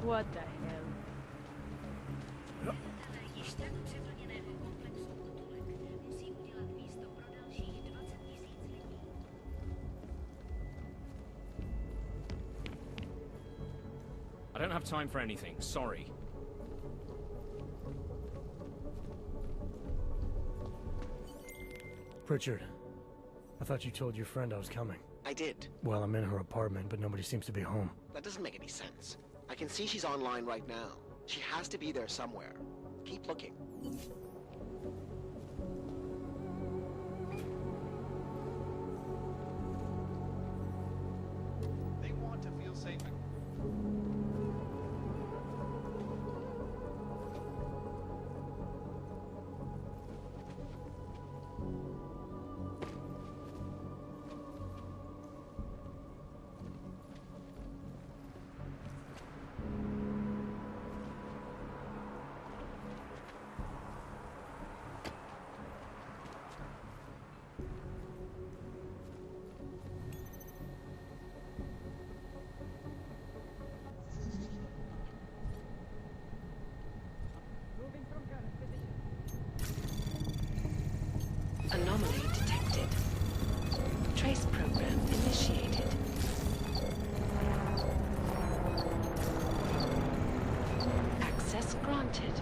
What the hell? I don't have time for anything, sorry. Richard, I thought you told your friend I was coming. I did. Well, I'm in her apartment, but nobody seems to be home. That doesn't make any sense. I can see she's online right now. She has to be there somewhere. Keep looking. They want to feel safe. Anomaly detected. Trace program initiated. Access granted.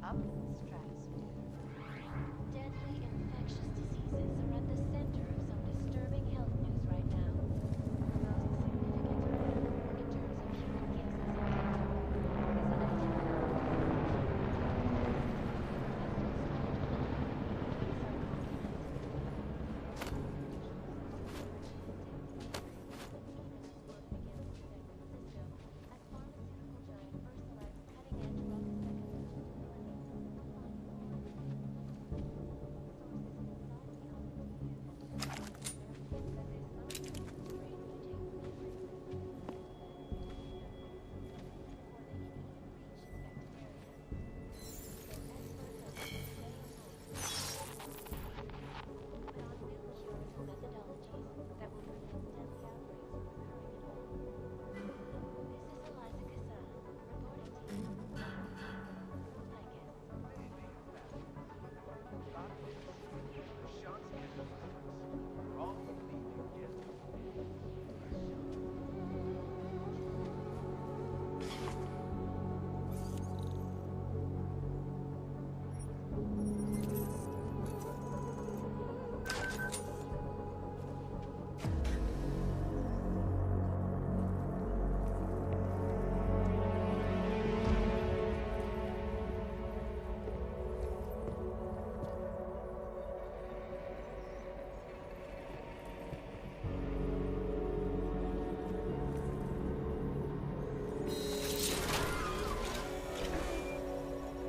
Up in the stratosphere. Deadly infectious diseases are at the center of some disturbing health news right now. The most significant in terms of human cases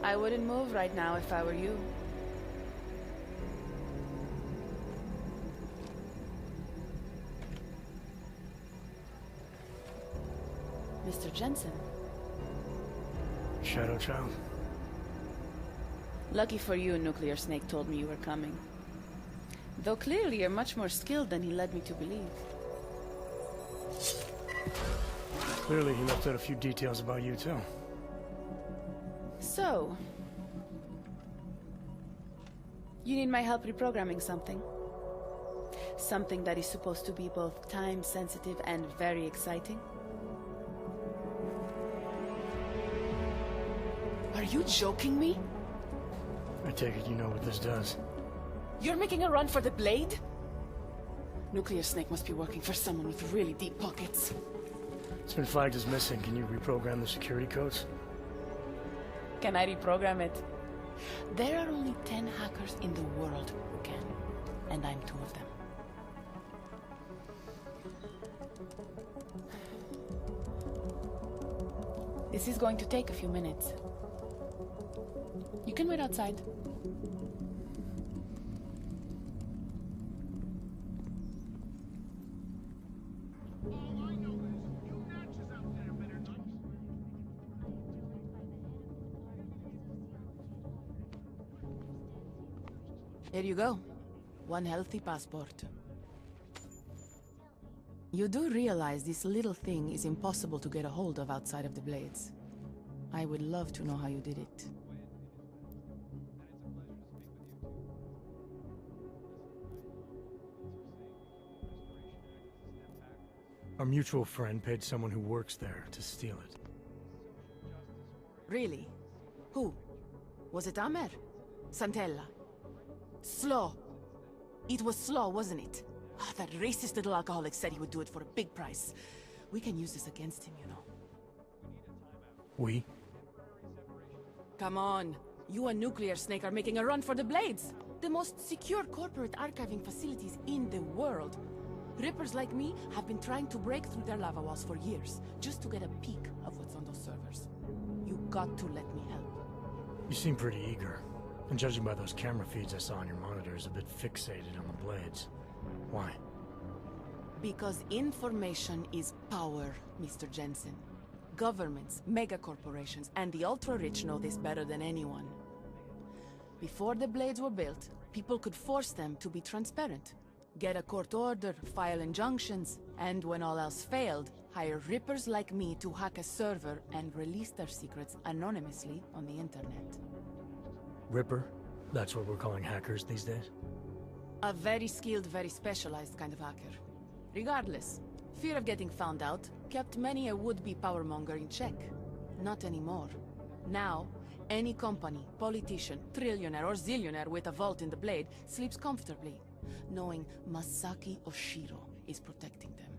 I wouldn't move right now if I were you. Mr. Jensen. ShadowChild? Lucky for you, Nuclear Snake told me you were coming. Though clearly you're much more skilled than he led me to believe. Clearly he left out a few details about you, too. So... you need my help reprogramming something. Something that is supposed to be both time-sensitive and very exciting. Are you joking me? I take it you know what this does. You're making a run for the blade? Nuclear Snake must be working for someone with really deep pockets. It's been flagged as missing. Can you reprogram the security codes? Can I reprogram it? There are only 10 hackers in the world who can, and I'm 2 of them. This is going to take a few minutes. You can wait outside. Here you go. 1 healthy passport. You do realize this little thing is impossible to get a hold of outside of the Blades. I would love to know how you did it. Our mutual friend paid someone who works there to steal it. Really? Who? Was it Amer? Santella? Slow. It was Slow, wasn't it? Ah, that racist little alcoholic said he would do it for a big price. We can use this against him, you know. We? Come on. You and Nuclear Snake are making a run for the Blades. The most secure corporate archiving facilities in the world. Rippers like me have been trying to break through their lava walls for years, just to get a peek of what's on those servers. You got to let me help. You seem pretty eager. And judging by those camera feeds I saw on your monitors, a bit fixated on the Blades. Why? Because information is power, Mr. Jensen. Governments, megacorporations, and the ultra-rich know this better than anyone. Before the Blades were built, people could force them to be transparent. Get a court order, file injunctions, and when all else failed, hire rippers like me to hack a server and release their secrets anonymously on the internet. Ripper? That's what we're calling hackers these days? A very skilled, very specialized kind of hacker. Regardless, fear of getting found out kept many a would-be powermonger in check. Not anymore. Now, any company, politician, trillionaire or zillionaire with a vault in the Blade sleeps comfortably, knowing Masaki Oshiro is protecting them.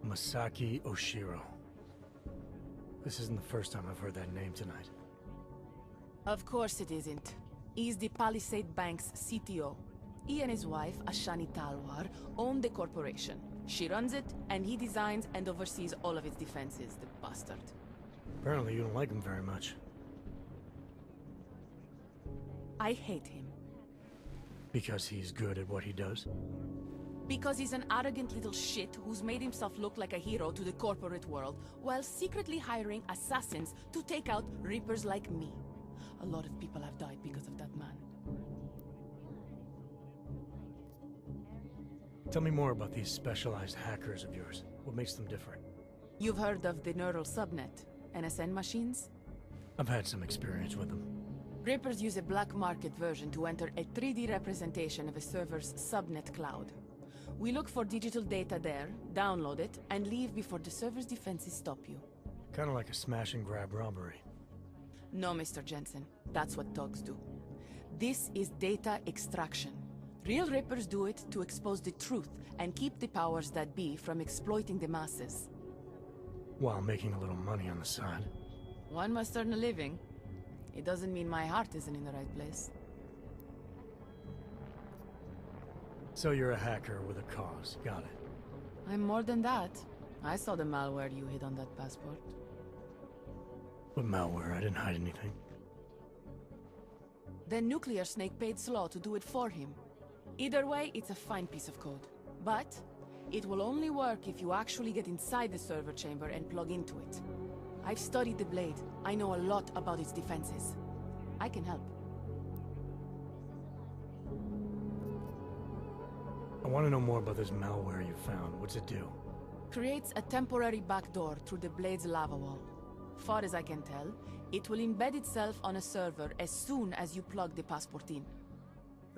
Masaki Oshiro. This isn't the first time I've heard that name tonight. Of course it isn't. He's the Palisade Bank's CTO. He and his wife, Ashani Talwar, own the corporation. She runs it, and he designs and oversees all of its defenses, the bastard. Apparently you don't like him very much. I hate him. Because he's good at what he does? Because he's an arrogant little shit who's made himself look like a hero to the corporate world, while secretly hiring assassins to take out rippers like me. A lot of people have died because of that man. Tell me more about these specialized hackers of yours. What makes them different? You've heard of the neural subnet, NSN machines? I've had some experience with them. Rippers use a black market version to enter a 3D representation of a server's subnet cloud. We look for digital data there, download it, and leave before the server's defenses stop you. Kind of like a smash and grab robbery. No, Mr. Jensen. That's what dogs do. This is data extraction. Real Rippers do it to expose the truth and keep the powers that be from exploiting the masses. While making a little money on the side. One must earn a living. It doesn't mean my heart isn't in the right place. So you're a hacker with a cause. Got it. I'm more than that. I saw the malware you hid on that passport. With malware, I didn't hide anything. Then Nuclear Snake paid Slaw to do it for him. Either way, it's a fine piece of code. But it will only work if you actually get inside the server chamber and plug into it. I've studied the Blade. I know a lot about its defenses. I can help. I want to know more about this malware you found. What's it do? Creates a temporary backdoor through the Blade's lava wall. Far as I can tell, it will embed itself on a server as soon as you plug the passport in.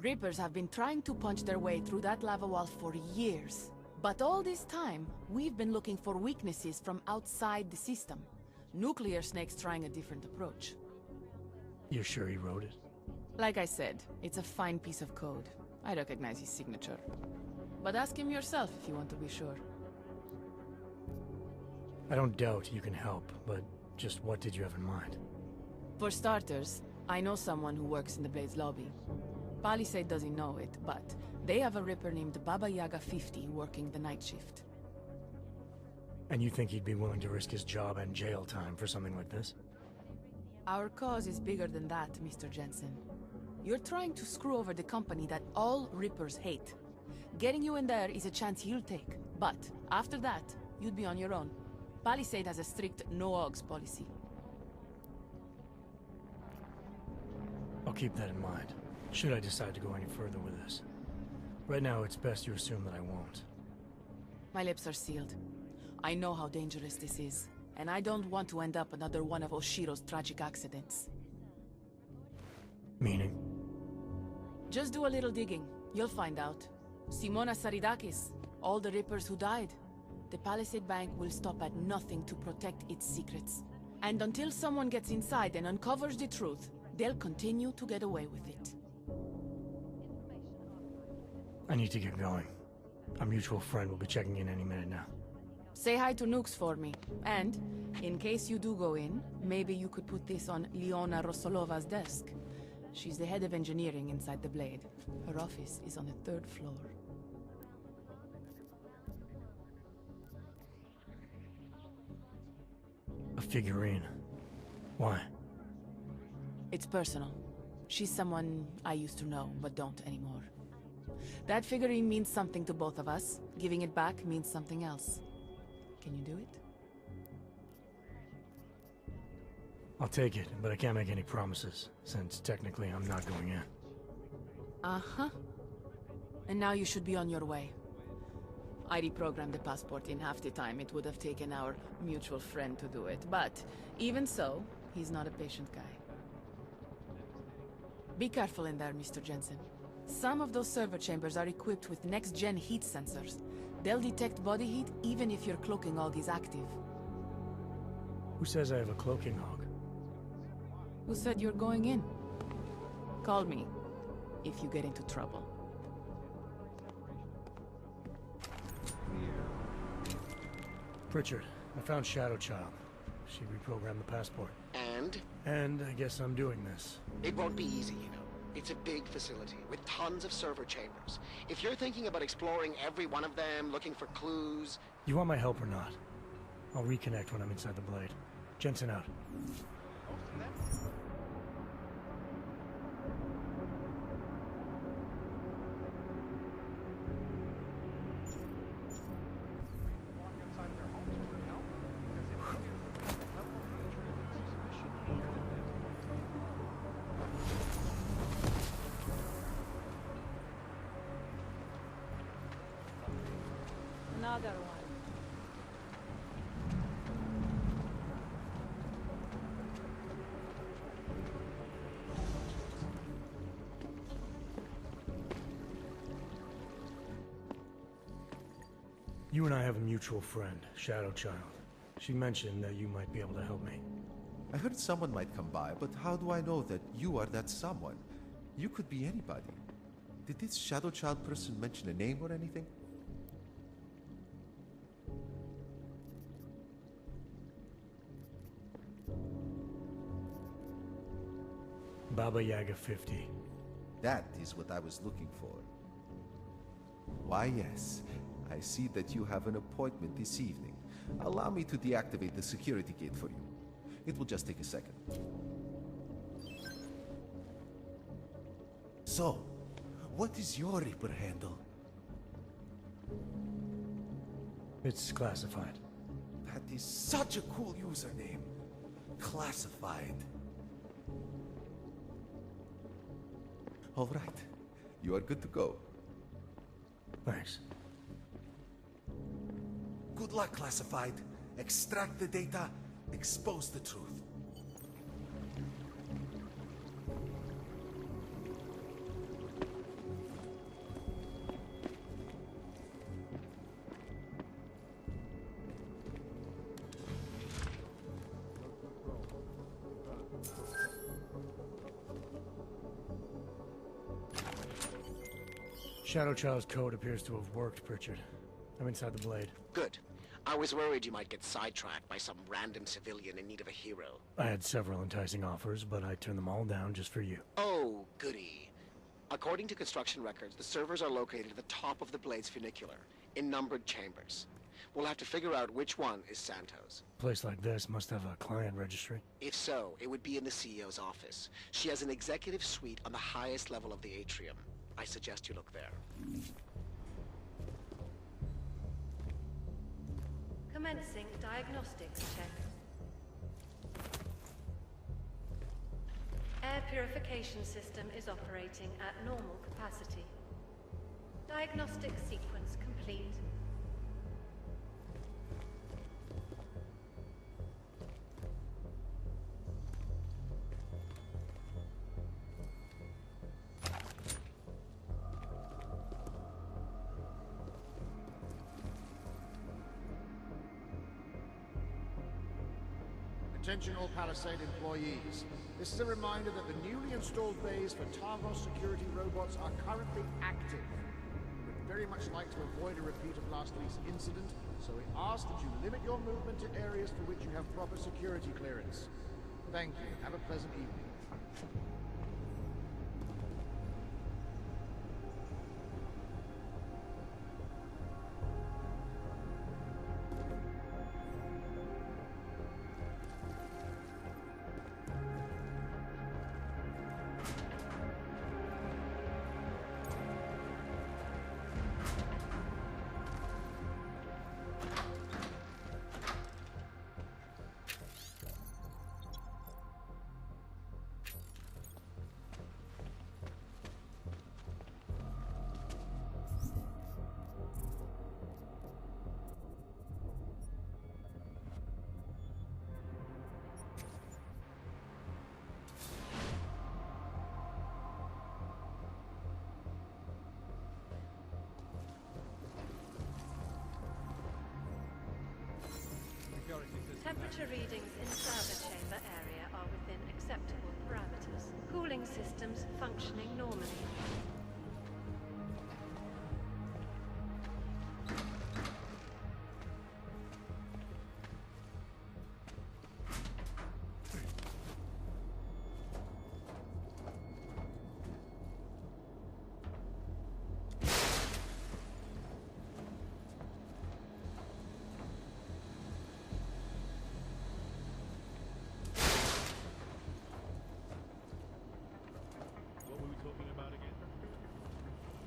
Rippers have been trying to punch their way through that lava wall for years. But all this time, we've been looking for weaknesses from outside the system. Nuclear Snake's trying a different approach. You're sure he wrote it? Like I said, it's a fine piece of code. I recognize his signature. But ask him yourself if you want to be sure. I don't doubt you can help, but just what did you have in mind? For starters, I know someone who works in the Blade's lobby. Palisade doesn't know it, but they have a Ripper named Baba Yaga 50 working the night shift. And you think he'd be willing to risk his job and jail time for something like this? Our cause is bigger than that, Mr. Jensen. You're trying to screw over the company that all Rippers hate. Getting you in there is a chance he'll take, but after that, you'd be on your own. Palisade has a strict no-ogs policy. I'll keep that in mind, should I decide to go any further with this. Right now, it's best you assume that I won't. My lips are sealed. I know how dangerous this is, and I don't want to end up another one of Oshiro's tragic accidents. Meaning? Just do a little digging. You'll find out. Simona Saridakis, all the Rippers who died. The Palisade Bank will stop at nothing to protect its secrets. And until someone gets inside and uncovers the truth, they'll continue to get away with it. I need to get going. Our mutual friend will be checking in any minute now. Say hi to Nukes for me. And, in case you do go in, maybe you could put this on Leona Rosolova's desk. She's the head of engineering inside the Blade. Her office is on the 3rd floor. A figurine. Why? It's personal. She's someone I used to know, but don't anymore. That figurine means something to both of us. Giving it back means something else. Can you do it? I'll take it, but I can't make any promises, since technically I'm not going in. Uh-huh. And now you should be on your way. I reprogrammed the passport in half the time it would have taken our mutual friend to do it, but even so, he's not a patient guy. Be careful in there, Mr. Jensen. Some of those server chambers are equipped with next-gen heat sensors. They'll detect body heat even if your cloaking hog is active. Who says I have a cloaking hog? Who said you're going in? Call me if you get into trouble. Pritchard, I found ShadowChild. She reprogrammed the passport. And And I guess I'm doing this. it won't be easy, you know. It's a big facility with tons of server chambers. If you're thinking about exploring every one of them, looking for clues... You want my help or not? I'll reconnect when I'm inside the Blade. Jensen out. Another one. You and I have a mutual friend, ShadowChild. She mentioned that you might be able to help me. I heard someone might come by, but how do I know that you are that someone? You could be anybody. Did this ShadowChild person mention a name or anything? Baba Yaga 50. That is what I was looking for. Why, yes. I see that you have an appointment this evening. Allow me to deactivate the security gate for you. It will just take a second. So, what is your Reaper handle? It's classified. That is such a cool username. Classified. All right. You are good to go. Thanks. Good luck, Classified. Extract the data, expose the truth. ShadowChild's code appears to have worked, Pritchard. I'm inside the blade. Good. I was worried you might get sidetracked by some random civilian in need of a hero. I had several enticing offers, but I turned them all down just for you. Oh, goody. According to construction records, the servers are located at the top of the blade's funicular, in numbered chambers. We'll have to figure out which one is Santos. A place like this must have a client registry. If so, it would be in the CEO's office. She has an executive suite on the highest level of the atrium. I suggest you look there. Commencing diagnostics check. Air purification system is operating at normal capacity. Diagnostic sequence complete. Attention all Palisade employees. This is a reminder that the newly installed bays for Targos security robots are currently active. We would very much like to avoid a repeat of last week's incident, so we ask that you limit your movement to areas for which you have proper security clearance. Thank you. Have a pleasant evening. Temperature readings in server chamber area are within acceptable parameters. Cooling systems functioning normally.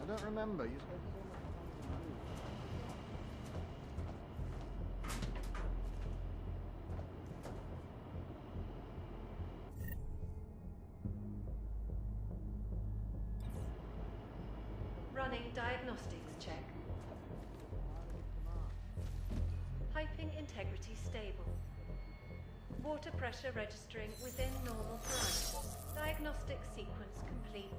I don't remember. You spoke Running diagnostics check. Piping integrity stable. Water pressure registering within normal parameters. Diagnostic sequence complete.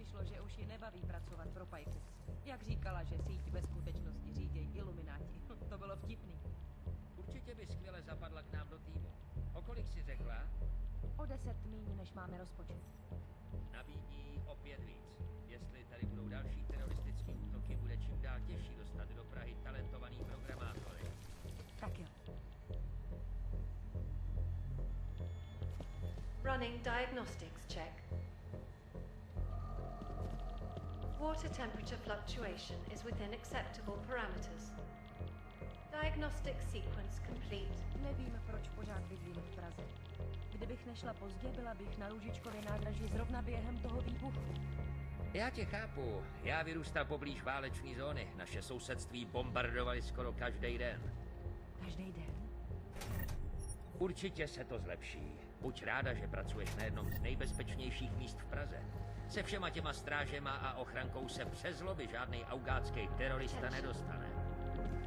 přišlo, že už ji nebaví pracovat pro Pipes. Jak říkala, že síť ve skutečnosti řídějí ilumináti. To bylo vtipný. Určitě by skvěle zapadla k nám do týmu. O kolik si řekla? O 10 míň, než máme rozpočet. Nabídí o 5 víc. Jestli tady budou další teroristické útoky, bude čím dál těžší dostat do Prahy talentovaný programátory. Tak jo. Running diagnostics check. Water temperature fluctuation is within acceptable parameters. Diagnostic sequence complete. Nevím, proč pořád bydlím v Praze. Kdybych nešla pozdě, byla bych na Růžičkově nádraží zrovna během toho výbuchu. Já tě chápu. Já vyrůstal poblíž váleční zóny. Naše sousedství bombardovali skoro každý den. Každý den? Určitě se to zlepší. Buď ráda, že pracuješ na jednom z nejbezpečnějších míst v Praze. Se všema těma strážema a ochrankou se přes lobby žádnej augátský terorista nedostane.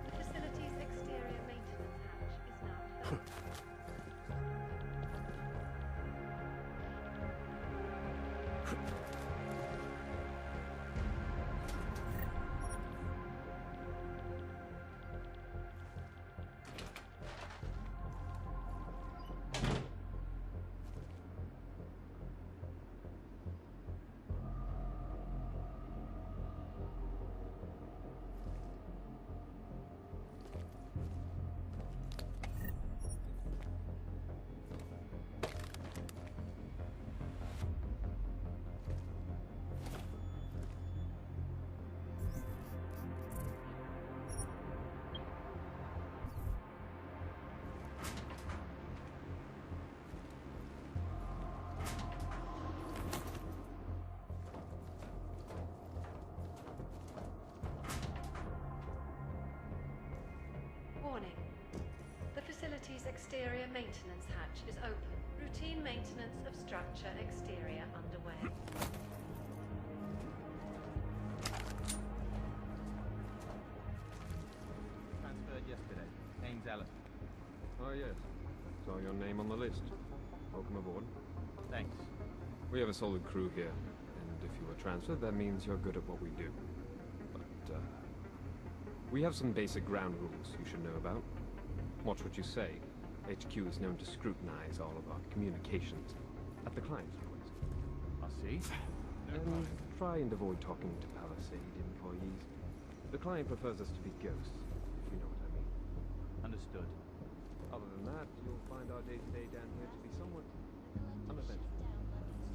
The facility's exterior maintenance hatch is now closed. Warning. The facility's exterior maintenance hatch is open. Routine maintenance of structure exterior underway. Transferred yesterday. Name's Alan. Oh, yes. Saw your name on the list. Welcome aboard. Thanks. We have a solid crew here, and if you were transferred, that means you're good at what we do. But, we have some basic ground rules you should know about. Watch what you say. HQ is known to scrutinize all of our communications at the client's request. I see. And try and avoid talking to Palisade employees. The client prefers us to be ghosts, if you know what I mean. Understood. Other than that, you'll find our day-to-day down here to be somewhat uneventful.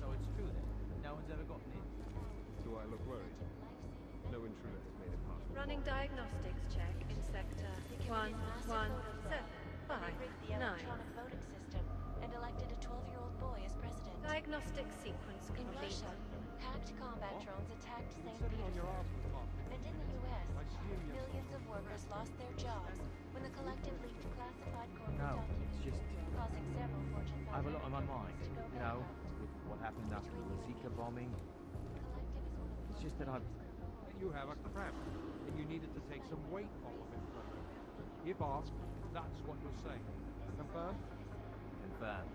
So it's true then? No one's ever gotten in? Do I look worried? No intruder has made it past. Running diagnostics check in sector 11759. The electronic voting system and elected a 12-year-old boy as president. Diagnostic sequence In complete. Russia, hacked combat drones attacked St. Petersburg. And in the U.S., millions of workers lost their jobs when the collective leaked classified corporate No, documents, it's just... causing several Fortune 500 I have a lot on my mind. companies to go You know, bankrupt. with what happened after the Zika bombing. The collective is one of the It's just that I've... You have a cramp, and you needed to take some weight off of it. If asked, that's what you're saying. Confirm? Confirmed.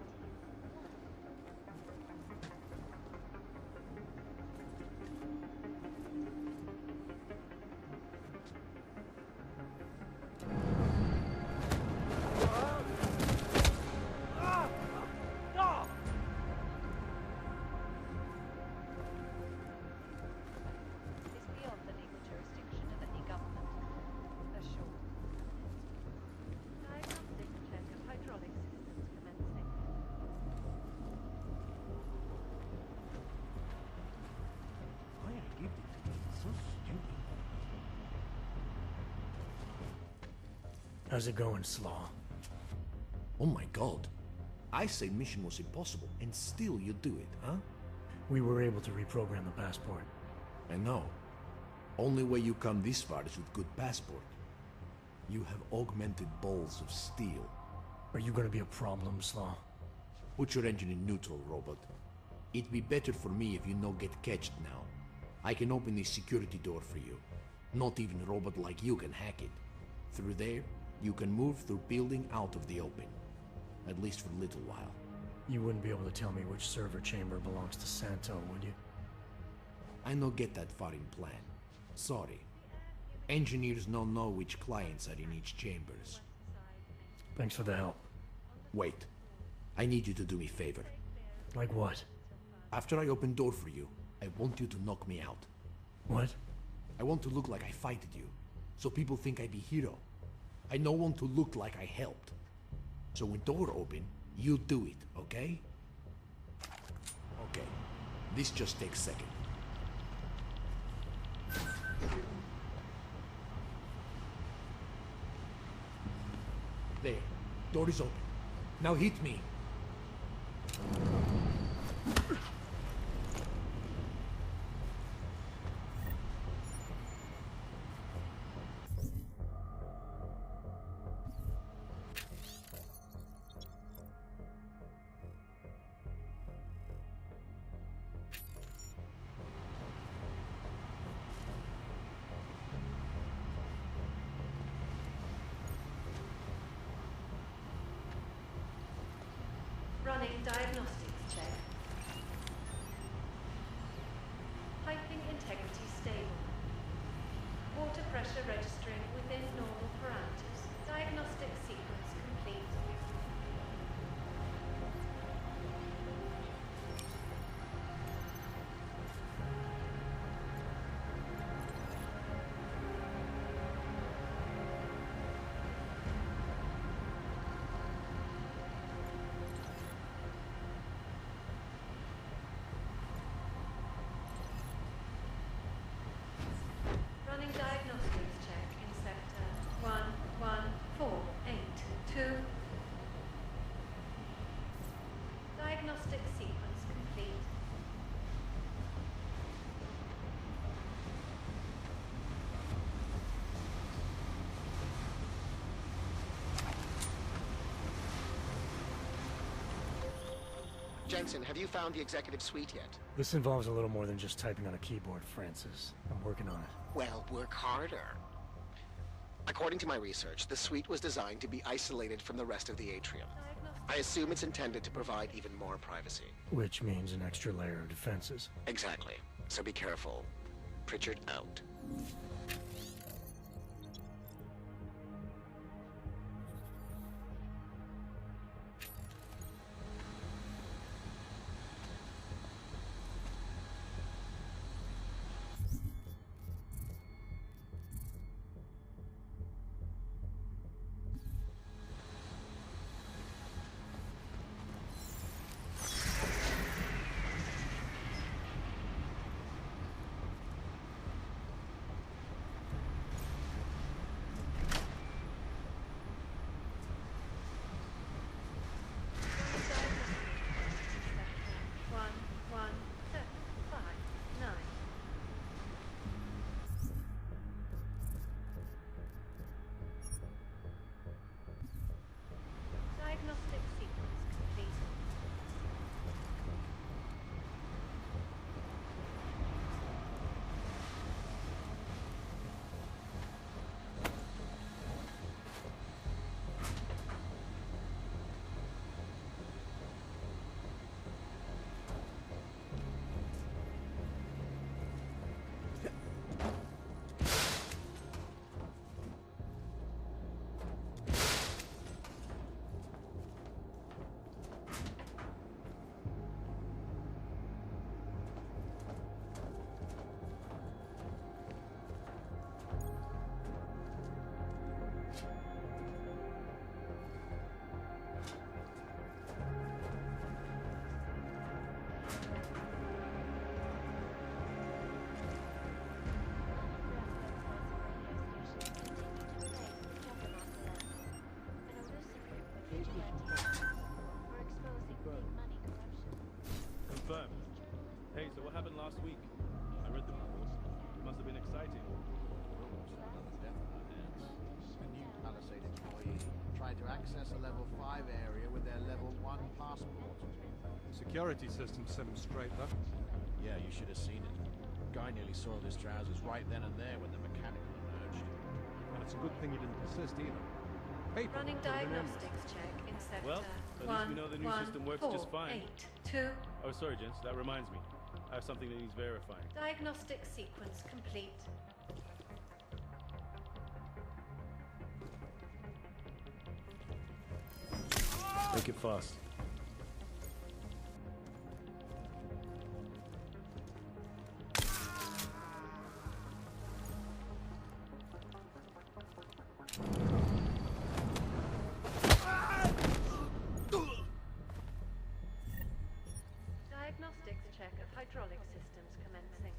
Is beyond the legal jurisdiction of any government. Assured. Diagnostic check of hydraulic systems commencing. Why I give it to me? It's so stupid. How's it going, Slaw? Oh my god. I say mission was impossible, and still you do it, huh? We were able to reprogram the passport. I know. Only way you come this far is with good passport. You have augmented balls of steel. Are you gonna be a problem, Slaw? Put your engine in neutral, robot. It'd be better for me if you no get catched now. I can open this security door for you. Not even a robot like you can hack it. Through there, you can move through building out of the open. At least for a little while. You wouldn't be able to tell me which server chamber belongs to Santo, would you? I no get that foreign plan. Sorry. Engineers no know which clients are in each chambers. Thanks for the help. Wait. I need you to do me a favor. Like what? After I open door for you, I want you to knock me out. What? I want to look like I fighted you, so people think I be hero. I no want to look like I helped. So when door open, you do it, okay? Okay. This just takes second. There. Door is open. Now hit me. Running diagnostics check. Piping integrity stable. Water pressure registering within normal parameters. Diagnostic sequence complete. Running diagnostics check in sector 11482. Diagnostic sequence complete. Jensen, have you found the executive suite yet? This involves a little more than just typing on a keyboard, Francis. I'm working on it. Well, work harder. According to my research, the suite was designed to be isolated from the rest of the atrium. I assume it's intended to provide even more privacy. Which means an extra layer of defenses. Exactly. So be careful. Pritchard out. Diagnostic sequence complete. Confirmed. Hey, so what happened last week? I read the reports. It must have been exciting. A new Palisade employee tried to access a level 5 area with their level 1 passport. Security system sent him straight left. Yeah, you should have seen it. Guy nearly soiled his trousers right then and there when the mechanical emerged. And it's a good thing he didn't persist either. Paper Running put an end. diagnostics check in sector Well, at least we know the new system works just fine. 11482. Oh, sorry, gents. That reminds me. I have something that needs verifying. Diagnostic sequence complete. Make it fast. Diagnostics check of hydraulic systems commencing.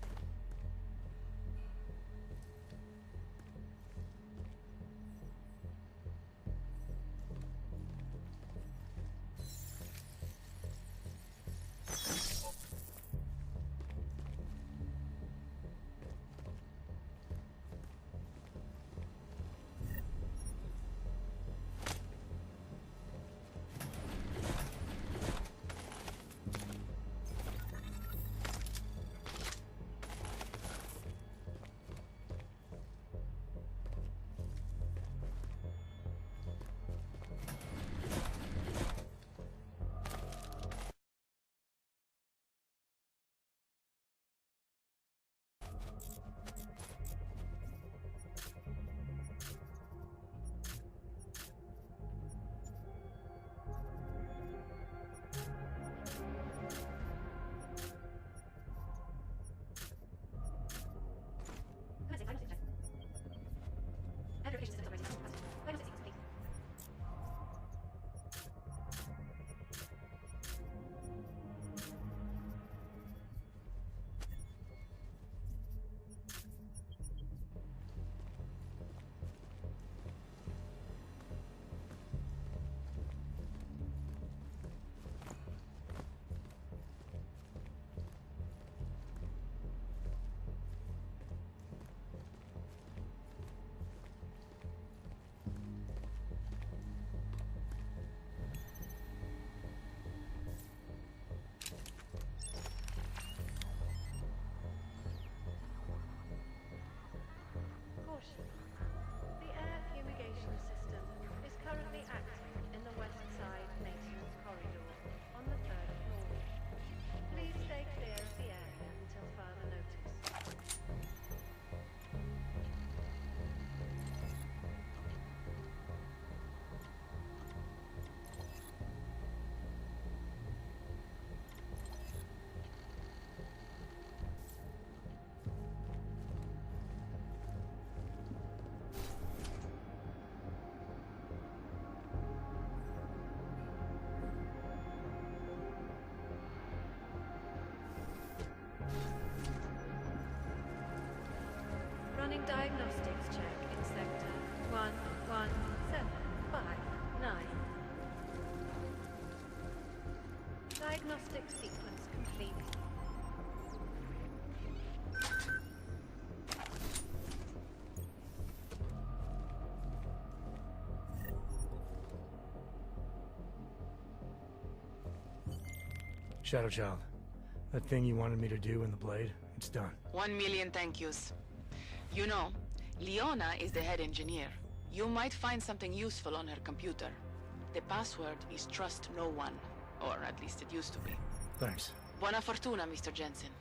Caution. The air fumigation system is currently active in the west side maintenance corridor on the 3rd floor. Please stay clear of the area until further notice. Running diagnostics check in sector 11759. Diagnostic sequence complete. ShadowChild, that thing you wanted me to do in the blade, it's done. 1,000,000 thank yous. You know, Leona is the head engineer. You might find something useful on her computer. The password is trust no one. Or at least it used to be. Thanks. Buona fortuna, Mr. Jensen.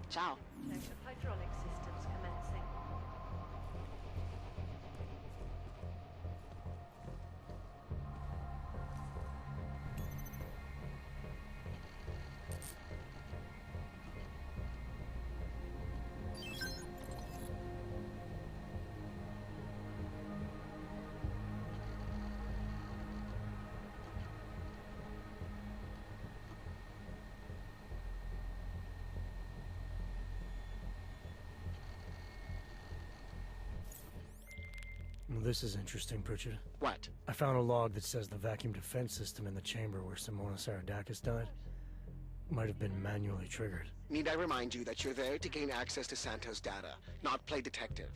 Ciao. Check of hydraulic systems commencing. Well, this is interesting, Pritchard. What? I found a log that says the vacuum defense system in the chamber where Simona Saradakis died might have been manually triggered. Need I remind you that you're there to gain access to Santos' data, not play detective?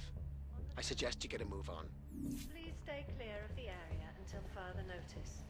I suggest you get a move on. Please stay clear of the area until further notice.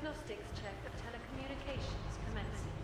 Diagnostics check of telecommunications commencing.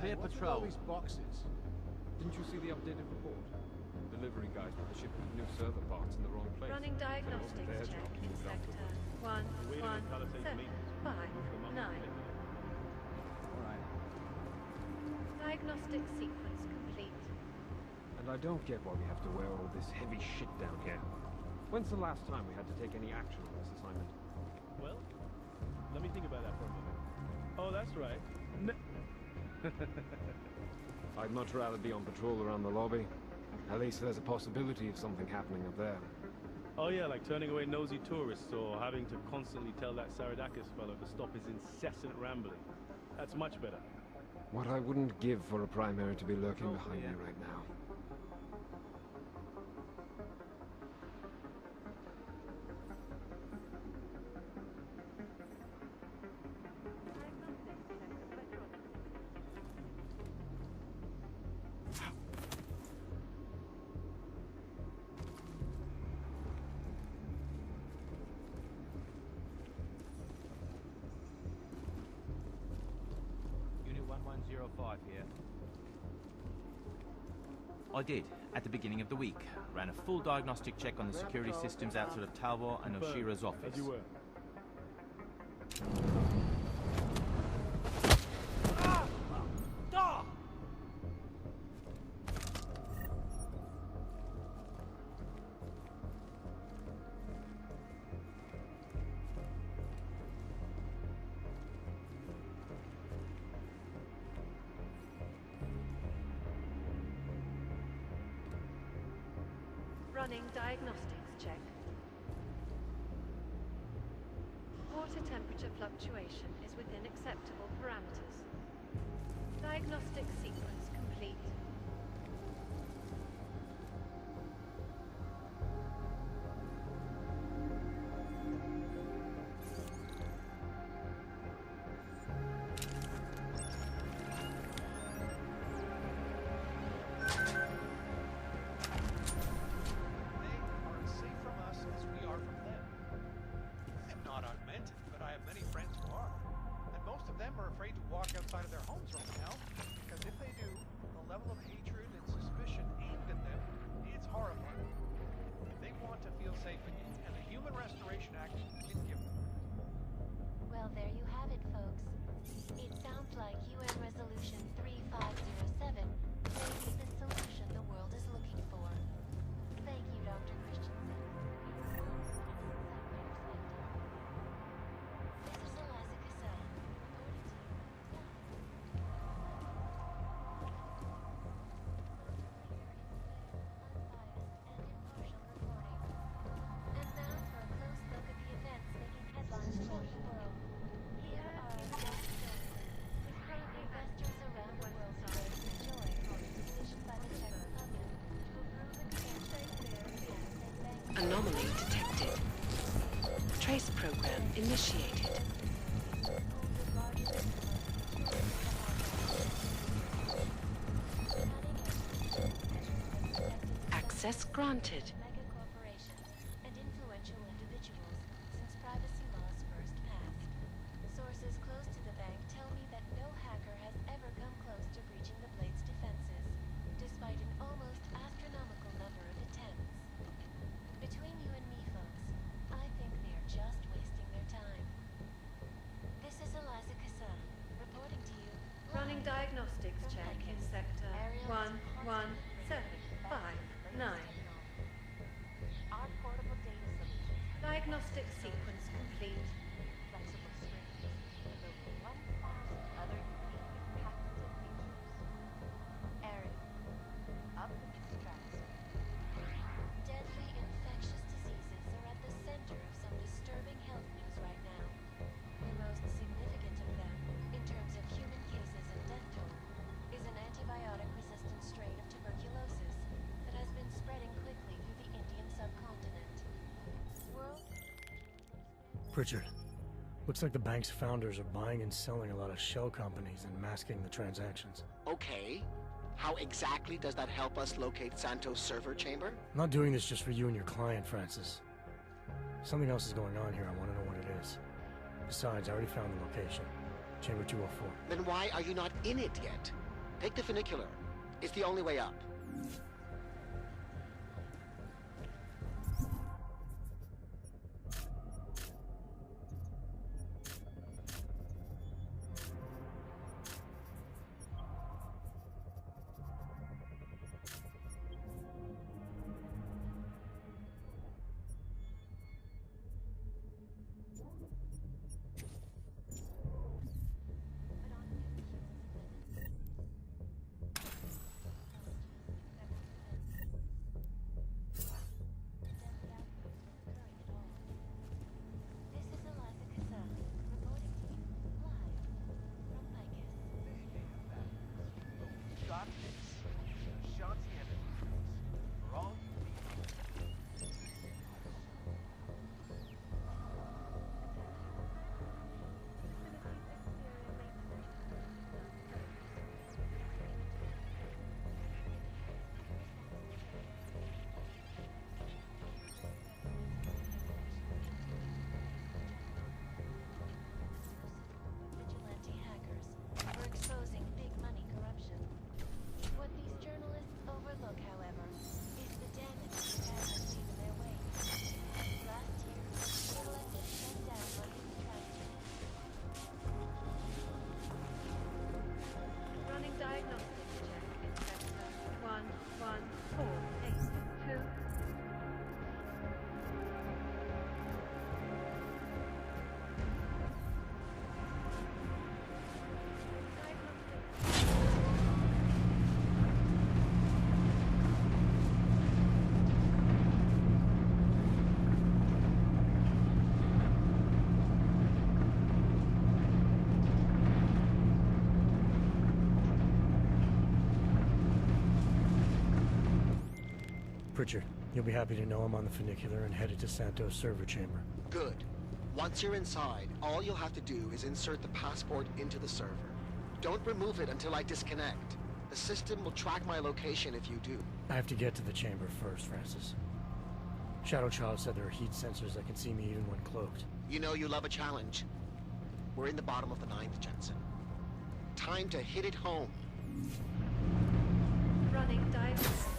Clear What's with patrol. all these boxes? Didn't you see the updated report? Delivery guys put the ship with new server parts in the wrong place. Running diagnostics Their check job to in move it up sector the 11759. Alright. Diagnostic sequence complete. And I don't get why we have to wear all this heavy shit down here. When's the last time we had to take any action on this assignment? Well, let me think about that for a moment. Oh, that's right. I'd much rather be on patrol around the lobby. At least there's a possibility of something happening up there. Oh yeah, like turning away nosy tourists or having to constantly tell that Saradakis fellow to stop his incessant rambling. That's much better. What I wouldn't give for a primary to be lurking behind me right now. Unit 1105 here. I did, at the beginning of the week. Ran a full diagnostic check on the security systems outside of Talbot and Oshira's office. As you were. Running diagnostics check. Water temperature fluctuation is within acceptable parameters. Diagnostic sequence complete. Outside of their homes right now, because if they do, the level of hatred and suspicion aimed at them is horrifying. If they want to feel safe again, and the Human Restoration Act can give them. Well, there you have it, folks. It sounds like UN Resolution 3507 may be the solution the world is looking for. Thank you, Dr. Christensen. This is Eliza Cassell. Anomaly detected. Trace program initiated. Access granted. Mega corporations and influential individuals since privacy laws first passed. Sources close to the bank tell me that no hacker has ever come close to breaching the Blade's defenses, despite an almost astronomical number of attempts. Between you and me, folks, I think they are just wasting their time. This is Eliza Cassell, reporting to you. Running diagnostics check in sector 11759. Pritchard, looks like the bank's founders are buying and selling a lot of shell companies and masking the transactions. Okay. How exactly does that help us locate Santos' server chamber? I'm not doing this just for you and your client, Francis. Something else is going on here. I want to know what it is. Besides, I already found the location. Chamber 204. Then why are you not in it yet? Take the funicular. It's the only way up. Pritchard, you'll be happy to know I'm on the funicular and headed to Santos' server chamber. Good. Once you're inside, all you'll have to do is insert the passport into the server. Don't remove it until I disconnect. The system will track my location if you do. I have to get to the chamber first, Francis. ShadowChild said there are heat sensors that can see me even when cloaked. You know you love a challenge. We're in the bottom of the 9th, Jensen. Time to hit it home. Running dive.